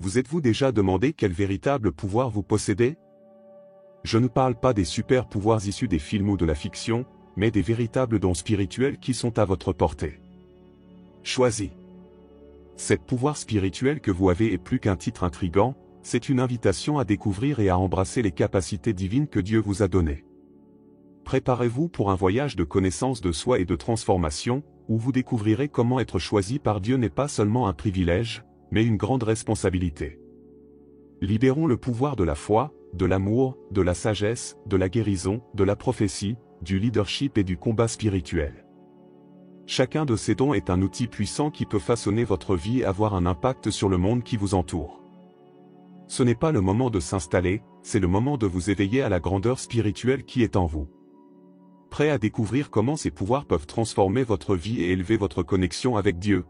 Vous êtes-vous déjà demandé quel véritable pouvoir vous possédez? Je ne parle pas des super pouvoirs issus des films ou de la fiction, mais des véritables dons spirituels qui sont à votre portée. Choisis. Cet pouvoir spirituel que vous avez est plus qu'un titre intrigant, c'est une invitation à découvrir et à embrasser les capacités divines que Dieu vous a données. Préparez-vous pour un voyage de connaissance de soi et de transformation, où vous découvrirez comment être choisi par Dieu n'est pas seulement un privilège, mais une grande responsabilité. Libérons le pouvoir de la foi, de l'amour, de la sagesse, de la guérison, de la prophétie, du leadership et du combat spirituel. Chacun de ces dons est un outil puissant qui peut façonner votre vie et avoir un impact sur le monde qui vous entoure. Ce n'est pas le moment de s'installer, c'est le moment de vous éveiller à la grandeur spirituelle qui est en vous. Prêt à découvrir comment ces pouvoirs peuvent transformer votre vie et élever votre connexion avec Dieu?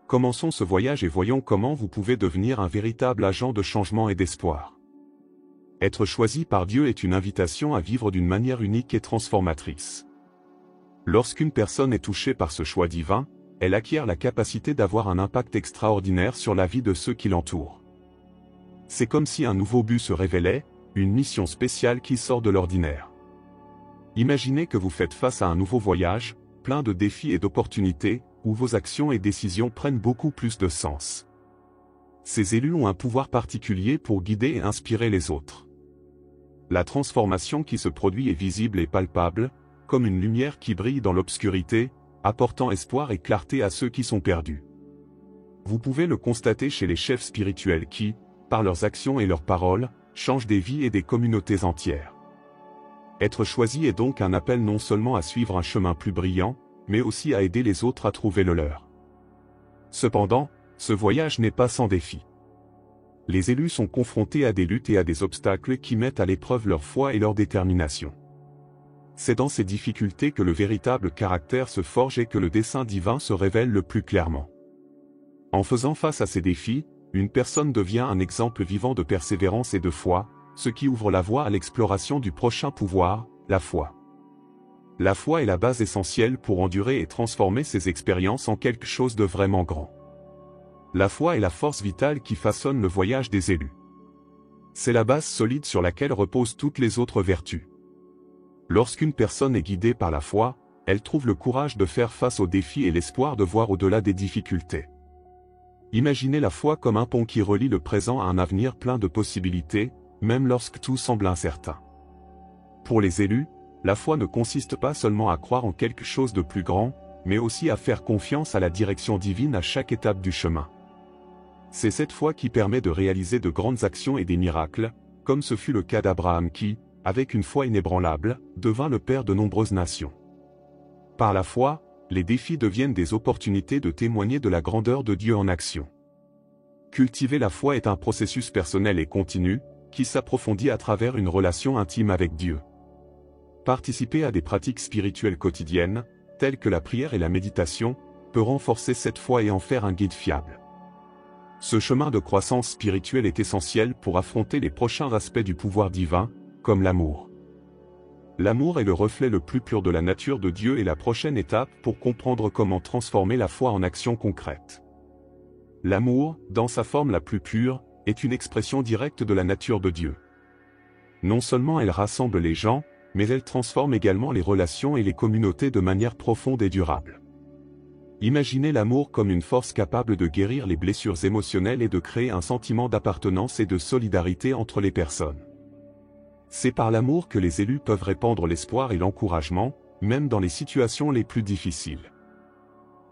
Commençons ce voyage et voyons comment vous pouvez devenir un véritable agent de changement et d'espoir. Être choisi par Dieu est une invitation à vivre d'une manière unique et transformatrice. Lorsqu'une personne est touchée par ce choix divin, elle acquiert la capacité d'avoir un impact extraordinaire sur la vie de ceux qui l'entourent. C'est comme si un nouveau but se révélait, une mission spéciale qui sort de l'ordinaire. Imaginez que vous faites face à un nouveau voyage, plein de défis et d'opportunités, où vos actions et décisions prennent beaucoup plus de sens. Ces élus ont un pouvoir particulier pour guider et inspirer les autres. La transformation qui se produit est visible et palpable, comme une lumière qui brille dans l'obscurité, apportant espoir et clarté à ceux qui sont perdus. Vous pouvez le constater chez les chefs spirituels qui, par leurs actions et leurs paroles, changent des vies et des communautés entières. Être choisi est donc un appel non seulement à suivre un chemin plus brillant, mais aussi à aider les autres à trouver le leur. Cependant, ce voyage n'est pas sans défis. Les élus sont confrontés à des luttes et à des obstacles qui mettent à l'épreuve leur foi et leur détermination. C'est dans ces difficultés que le véritable caractère se forge et que le dessein divin se révèle le plus clairement. En faisant face à ces défis, une personne devient un exemple vivant de persévérance et de foi, ce qui ouvre la voie à l'exploration du prochain pouvoir, la foi. La foi est la base essentielle pour endurer et transformer ces expériences en quelque chose de vraiment grand. La foi est la force vitale qui façonne le voyage des élus. C'est la base solide sur laquelle reposent toutes les autres vertus. Lorsqu'une personne est guidée par la foi, elle trouve le courage de faire face aux défis et l'espoir de voir au-delà des difficultés. Imaginez la foi comme un pont qui relie le présent à un avenir plein de possibilités, même lorsque tout semble incertain. Pour les élus, la foi ne consiste pas seulement à croire en quelque chose de plus grand, mais aussi à faire confiance à la direction divine à chaque étape du chemin. C'est cette foi qui permet de réaliser de grandes actions et des miracles, comme ce fut le cas d'Abraham qui, avec une foi inébranlable, devint le père de nombreuses nations. Par la foi, les défis deviennent des opportunités de témoigner de la grandeur de Dieu en action. Cultiver la foi est un processus personnel et continu, qui s'approfondit à travers une relation intime avec Dieu. Participer à des pratiques spirituelles quotidiennes, telles que la prière et la méditation, peut renforcer cette foi et en faire un guide fiable. Ce chemin de croissance spirituelle est essentiel pour affronter les prochains aspects du pouvoir divin, comme l'amour. L'amour est le reflet le plus pur de la nature de Dieu et la prochaine étape pour comprendre comment transformer la foi en action concrète. L'amour, dans sa forme la plus pure, est une expression directe de la nature de Dieu. Non seulement elle rassemble les gens, mais elle transforme également les relations et les communautés de manière profonde et durable. Imaginez l'amour comme une force capable de guérir les blessures émotionnelles et de créer un sentiment d'appartenance et de solidarité entre les personnes. C'est par l'amour que les élus peuvent répandre l'espoir et l'encouragement, même dans les situations les plus difficiles.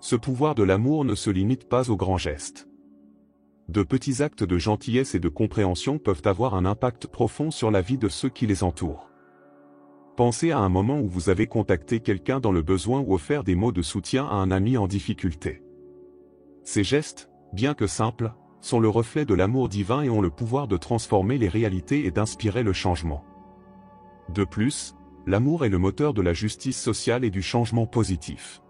Ce pouvoir de l'amour ne se limite pas aux grands gestes. De petits actes de gentillesse et de compréhension peuvent avoir un impact profond sur la vie de ceux qui les entourent. Pensez à un moment où vous avez contacté quelqu'un dans le besoin ou offert des mots de soutien à un ami en difficulté. Ces gestes, bien que simples, sont le reflet de l'amour divin et ont le pouvoir de transformer les réalités et d'inspirer le changement. De plus, l'amour est le moteur de la justice sociale et du changement positif.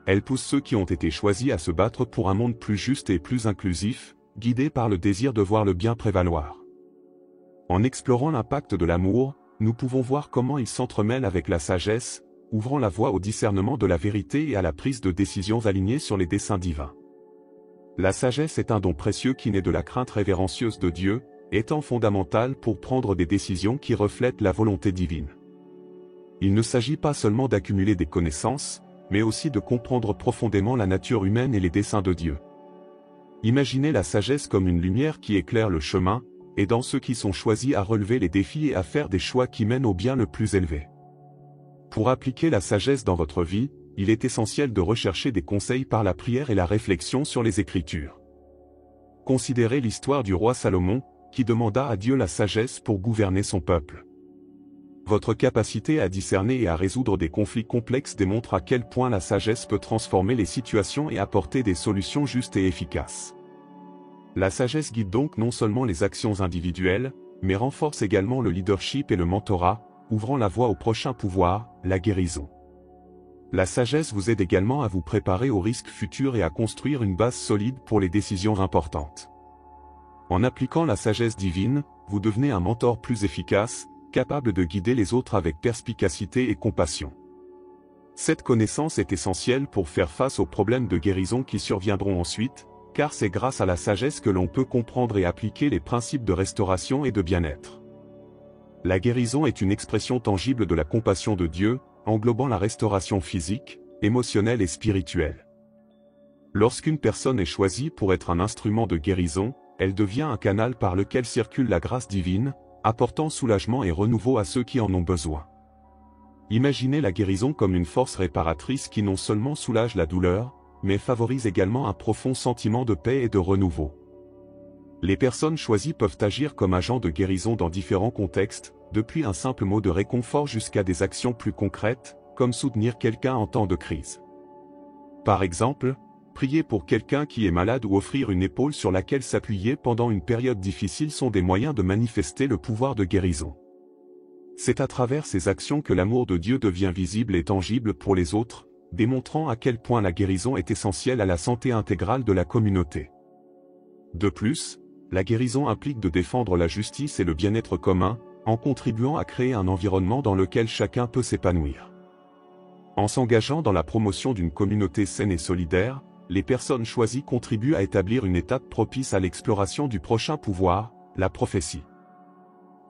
Elle pousse ceux qui ont été choisis à se battre pour un monde plus juste et plus inclusif, guidés par le désir de voir le bien prévaloir. En explorant l'impact de l'amour, nous pouvons voir comment il s'entremêle avec la sagesse, ouvrant la voie au discernement de la vérité et à la prise de décisions alignées sur les desseins divins. La sagesse est un don précieux qui naît de la crainte révérencieuse de Dieu, étant fondamental pour prendre des décisions qui reflètent la volonté divine. Il ne s'agit pas seulement d'accumuler des connaissances, mais aussi de comprendre profondément la nature humaine et les desseins de Dieu. Imaginez la sagesse comme une lumière qui éclaire le chemin, aidant ceux qui sont choisis à relever les défis et à faire des choix qui mènent au bien le plus élevé. Pour appliquer la sagesse dans votre vie, il est essentiel de rechercher des conseils par la prière et la réflexion sur les Écritures. Considérez l'histoire du roi Salomon, qui demanda à Dieu la sagesse pour gouverner son peuple. Votre capacité à discerner et à résoudre des conflits complexes démontre à quel point la sagesse peut transformer les situations et apporter des solutions justes et efficaces. La sagesse guide donc non seulement les actions individuelles, mais renforce également le leadership et le mentorat, ouvrant la voie au prochain pouvoir, la guérison. La sagesse vous aide également à vous préparer aux risques futurs et à construire une base solide pour les décisions importantes. En appliquant la sagesse divine, vous devenez un mentor plus efficace, capable de guider les autres avec perspicacité et compassion. Cette connaissance est essentielle pour faire face aux problèmes de guérison qui surviendront ensuite, car c'est grâce à la sagesse que l'on peut comprendre et appliquer les principes de restauration et de bien-être. La guérison est une expression tangible de la compassion de Dieu, englobant la restauration physique, émotionnelle et spirituelle. Lorsqu'une personne est choisie pour être un instrument de guérison, elle devient un canal par lequel circule la grâce divine, apportant soulagement et renouveau à ceux qui en ont besoin. Imaginez la guérison comme une force réparatrice qui non seulement soulage la douleur, mais favorise également un profond sentiment de paix et de renouveau. Les personnes choisies peuvent agir comme agents de guérison dans différents contextes, depuis un simple mot de réconfort jusqu'à des actions plus concrètes, comme soutenir quelqu'un en temps de crise. Par exemple, prier pour quelqu'un qui est malade ou offrir une épaule sur laquelle s'appuyer pendant une période difficile sont des moyens de manifester le pouvoir de guérison. C'est à travers ces actions que l'amour de Dieu devient visible et tangible pour les autres, démontrant à quel point la guérison est essentielle à la santé intégrale de la communauté. De plus, la guérison implique de défendre la justice et le bien-être commun, en contribuant à créer un environnement dans lequel chacun peut s'épanouir. En s'engageant dans la promotion d'une communauté saine et solidaire, les personnes choisies contribuent à établir une étape propice à l'exploration du prochain pouvoir, la prophétie.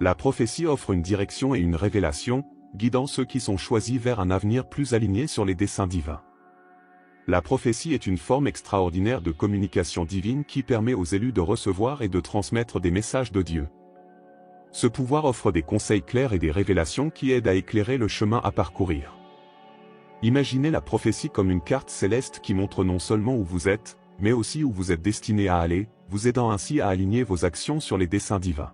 La prophétie offre une direction et une révélation, guidant ceux qui sont choisis vers un avenir plus aligné sur les desseins divins. La prophétie est une forme extraordinaire de communication divine qui permet aux élus de recevoir et de transmettre des messages de Dieu. Ce pouvoir offre des conseils clairs et des révélations qui aident à éclairer le chemin à parcourir. Imaginez la prophétie comme une carte céleste qui montre non seulement où vous êtes, mais aussi où vous êtes destiné à aller, vous aidant ainsi à aligner vos actions sur les desseins divins.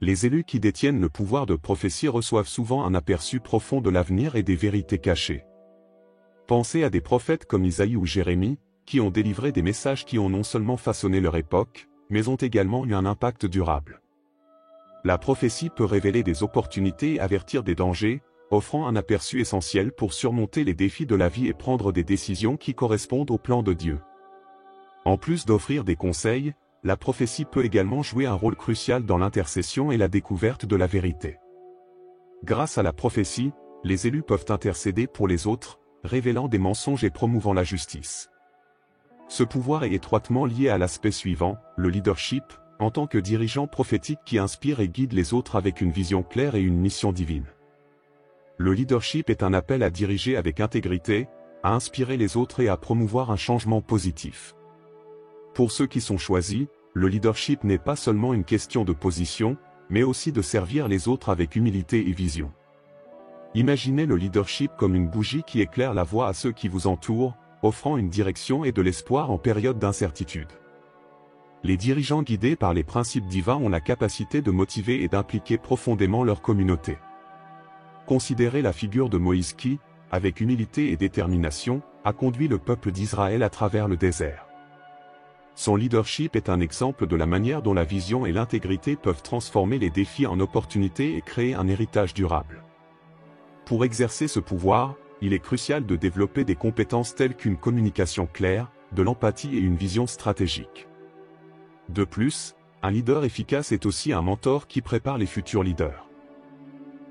Les élus qui détiennent le pouvoir de prophétie reçoivent souvent un aperçu profond de l'avenir et des vérités cachées. Pensez à des prophètes comme Isaïe ou Jérémie, qui ont délivré des messages qui ont non seulement façonné leur époque, mais ont également eu un impact durable. La prophétie peut révéler des opportunités et avertir des dangers, offrant un aperçu essentiel pour surmonter les défis de la vie et prendre des décisions qui correspondent au plan de Dieu. En plus d'offrir des conseils, la prophétie peut également jouer un rôle crucial dans l'intercession et la découverte de la vérité. Grâce à la prophétie, les élus peuvent intercéder pour les autres, révélant des mensonges et promouvant la justice. Ce pouvoir est étroitement lié à l'aspect suivant, le leadership, en tant que dirigeant prophétique qui inspire et guide les autres avec une vision claire et une mission divine. Le leadership est un appel à diriger avec intégrité, à inspirer les autres et à promouvoir un changement positif. Pour ceux qui sont choisis, le leadership n'est pas seulement une question de position, mais aussi de servir les autres avec humilité et vision. Imaginez le leadership comme une bougie qui éclaire la voie à ceux qui vous entourent, offrant une direction et de l'espoir en période d'incertitude. Les dirigeants guidés par les principes divins ont la capacité de motiver et d'impliquer profondément leur communauté. Considérez la figure de Moïse qui, avec humilité et détermination, a conduit le peuple d'Israël à travers le désert. Son leadership est un exemple de la manière dont la vision et l'intégrité peuvent transformer les défis en opportunités et créer un héritage durable. Pour exercer ce pouvoir, il est crucial de développer des compétences telles qu'une communication claire, de l'empathie et une vision stratégique. De plus, un leader efficace est aussi un mentor qui prépare les futurs leaders.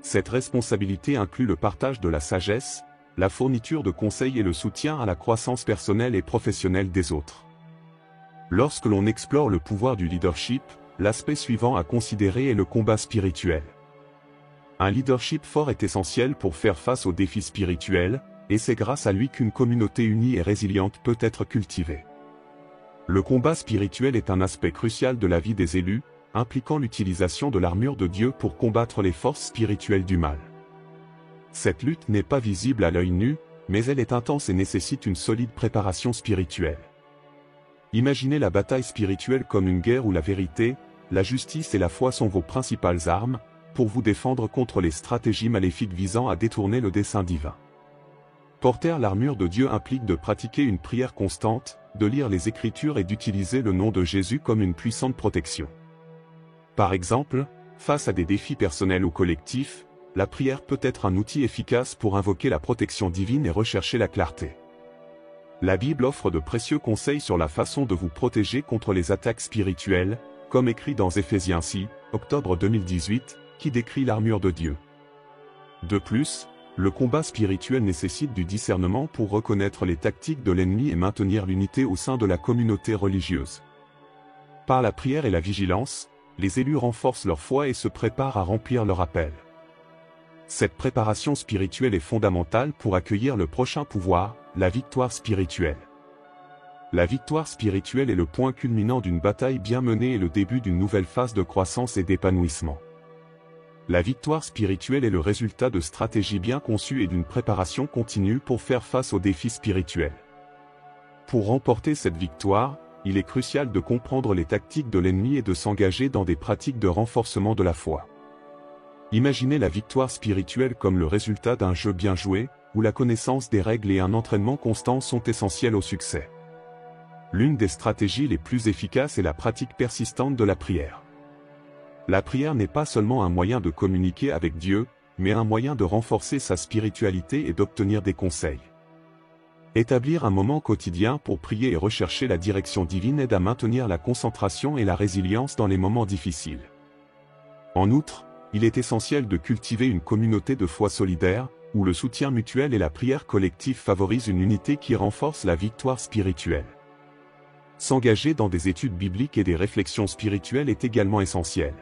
Cette responsabilité inclut le partage de la sagesse, la fourniture de conseils et le soutien à la croissance personnelle et professionnelle des autres. Lorsque l'on explore le pouvoir du leadership, l'aspect suivant à considérer est le combat spirituel. Un leadership fort est essentiel pour faire face aux défis spirituels, et c'est grâce à lui qu'une communauté unie et résiliente peut être cultivée. Le combat spirituel est un aspect crucial de la vie des élus, impliquant l'utilisation de l'armure de Dieu pour combattre les forces spirituelles du mal. Cette lutte n'est pas visible à l'œil nu, mais elle est intense et nécessite une solide préparation spirituelle. Imaginez la bataille spirituelle comme une guerre où la vérité, la justice et la foi sont vos principales armes, pour vous défendre contre les stratégies maléfiques visant à détourner le dessein divin. Porter l'armure de Dieu implique de pratiquer une prière constante, de lire les Écritures et d'utiliser le nom de Jésus comme une puissante protection. Par exemple, face à des défis personnels ou collectifs, la prière peut être un outil efficace pour invoquer la protection divine et rechercher la clarté. La Bible offre de précieux conseils sur la façon de vous protéger contre les attaques spirituelles, comme écrit dans Éphésiens 6, octobre 2018, qui décrit l'armure de Dieu. De plus, le combat spirituel nécessite du discernement pour reconnaître les tactiques de l'ennemi et maintenir l'unité au sein de la communauté religieuse. Par la prière et la vigilance, les élus renforcent leur foi et se préparent à remplir leur appel. Cette préparation spirituelle est fondamentale pour accueillir le prochain pouvoir, la victoire spirituelle. La victoire spirituelle est le point culminant d'une bataille bien menée et le début d'une nouvelle phase de croissance et d'épanouissement. La victoire spirituelle est le résultat de stratégies bien conçues et d'une préparation continue pour faire face aux défis spirituels. Pour remporter cette victoire, il est crucial de comprendre les tactiques de l'ennemi et de s'engager dans des pratiques de renforcement de la foi. Imaginez la victoire spirituelle comme le résultat d'un jeu bien joué, où la connaissance des règles et un entraînement constant sont essentiels au succès. L'une des stratégies les plus efficaces est la pratique persistante de la prière. La prière n'est pas seulement un moyen de communiquer avec Dieu, mais un moyen de renforcer sa spiritualité et d'obtenir des conseils. Établir un moment quotidien pour prier et rechercher la direction divine aide à maintenir la concentration et la résilience dans les moments difficiles. En outre, il est essentiel de cultiver une communauté de foi solidaire, où le soutien mutuel et la prière collective favorisent une unité qui renforce la victoire spirituelle. S'engager dans des études bibliques et des réflexions spirituelles est également essentiel.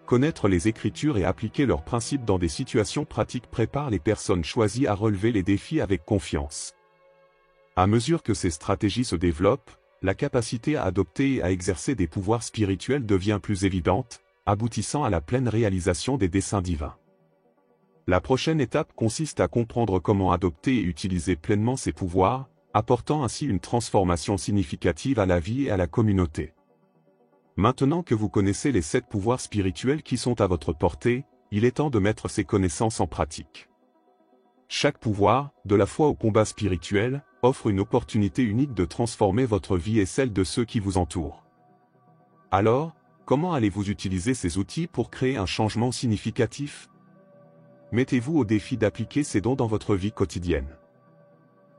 Connaître les Écritures et appliquer leurs principes dans des situations pratiques prépare les personnes choisies à relever les défis avec confiance. À mesure que ces stratégies se développent, la capacité à adopter et à exercer des pouvoirs spirituels devient plus évidente, aboutissant à la pleine réalisation des desseins divins. La prochaine étape consiste à comprendre comment adopter et utiliser pleinement ces pouvoirs, apportant ainsi une transformation significative à la vie et à la communauté. Maintenant que vous connaissez les 7 pouvoirs spirituels qui sont à votre portée, il est temps de mettre ces connaissances en pratique. Chaque pouvoir, de la foi au combat spirituel, offre une opportunité unique de transformer votre vie et celle de ceux qui vous entourent. Alors, comment allez-vous utiliser ces outils pour créer un changement significatif? Mettez-vous au défi d'appliquer ces dons dans votre vie quotidienne.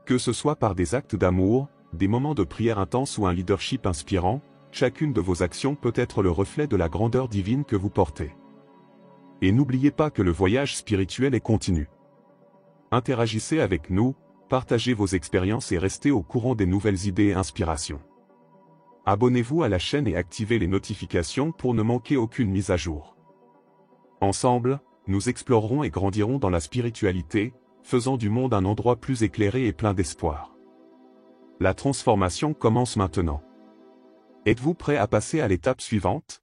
Que ce soit par des actes d'amour, des moments de prière intense ou un leadership inspirant, chacune de vos actions peut être le reflet de la grandeur divine que vous portez. Et n'oubliez pas que le voyage spirituel est continu. Interagissez avec nous, partagez vos expériences et restez au courant des nouvelles idées et inspirations. Abonnez-vous à la chaîne et activez les notifications pour ne manquer aucune mise à jour. Ensemble, nous explorerons et grandirons dans la spiritualité, faisant du monde un endroit plus éclairé et plein d'espoir. La transformation commence maintenant. Êtes-vous prêt à passer à l'étape suivante?